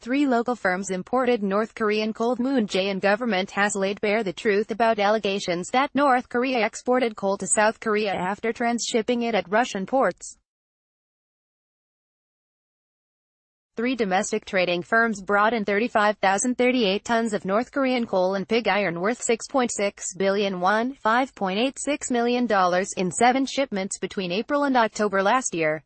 3 local firms imported North Korean coal. Moon Jae-in government has laid bare the truth about allegations that North Korea exported coal to South Korea after transshipping it at Russian ports. 3 domestic trading firms brought in 35,038 tons of North Korean coal and pig iron worth 6.6 billion won, $5.86 million in 7 shipments between April and October last year.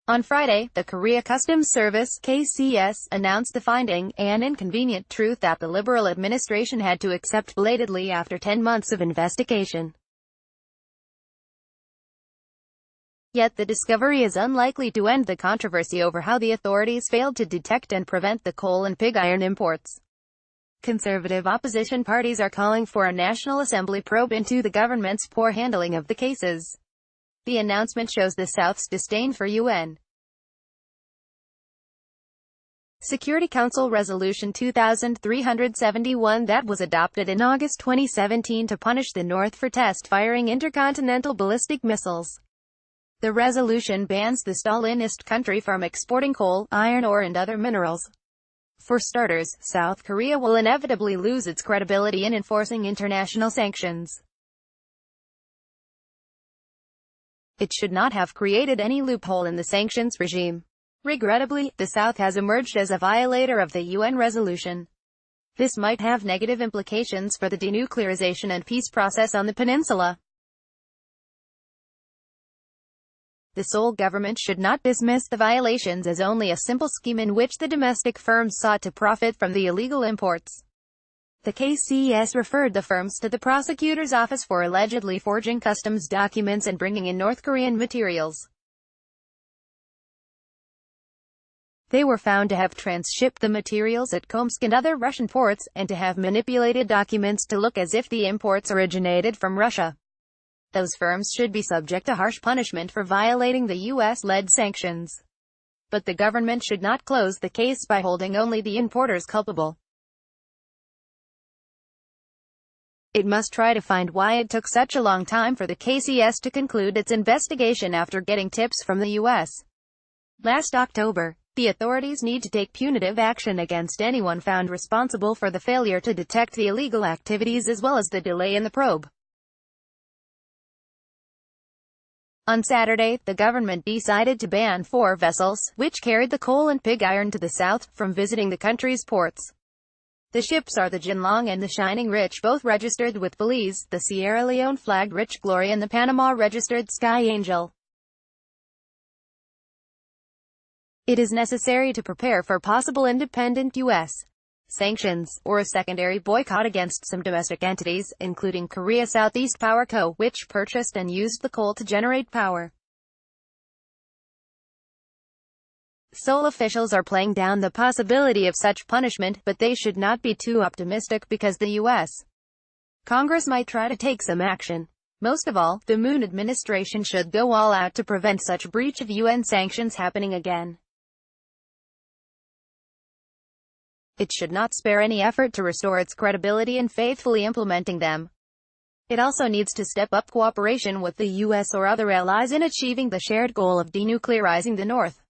On Friday, the Korea Customs Service (KCS) announced the finding, an inconvenient truth that the Liberal administration had to accept belatedly after 10 months of investigation. Yet the discovery is unlikely to end the controversy over how the authorities failed to detect and prevent the coal and pig iron imports. Conservative opposition parties are calling for a National Assembly probe into the government's poor handling of the cases. The announcement shows the South's disdain for UN Security Council Resolution 2371 that was adopted in August 2017 to punish the North for test-firing intercontinental ballistic missiles. The resolution bans the Stalinist country from exporting coal, iron ore and other minerals. For starters, South Korea will inevitably lose its credibility in enforcing international sanctions. It should not have created any loophole in the sanctions regime. Regrettably, the South has emerged as a violator of the UN resolution. This might have negative implications for the denuclearization and peace process on the peninsula. The Seoul government should not dismiss the violations as only a simple scheme in which the domestic firms sought to profit from the illegal imports. The KCS referred the firms to the prosecutor's office for allegedly forging customs documents and bringing in North Korean materials. They were found to have transshipped the materials at Tomsk and other Russian ports, and to have manipulated documents to look as if the imports originated from Russia. Those firms should be subject to harsh punishment for violating the US-led sanctions. But the government should not close the case by holding only the importers culpable. It must try to find why it took such a long time for the KCS to conclude its investigation after getting tips from the US. Last October, the authorities need to take punitive action against anyone found responsible for the failure to detect the illegal activities as well as the delay in the probe. On Saturday, the government decided to ban 4 vessels, which carried the coal and pig iron to the south, from visiting the country's ports. The ships are the Jinlong and the Shining Rich, both registered with Belize, the Sierra Leone-flagged Rich Glory and the Panama-registered Sky Angel. It is necessary to prepare for possible independent U.S. sanctions, or a secondary boycott against some domestic entities, including Korea Southeast Power Co., which purchased and used the coal to generate power. Seoul officials are playing down the possibility of such punishment, but they should not be too optimistic because the U.S. Congress might try to take some action. Most of all, the Moon administration should go all out to prevent such breach of UN sanctions happening again. It should not spare any effort to restore its credibility in faithfully implementing them. It also needs to step up cooperation with the U.S. or other allies in achieving the shared goal of denuclearizing the North.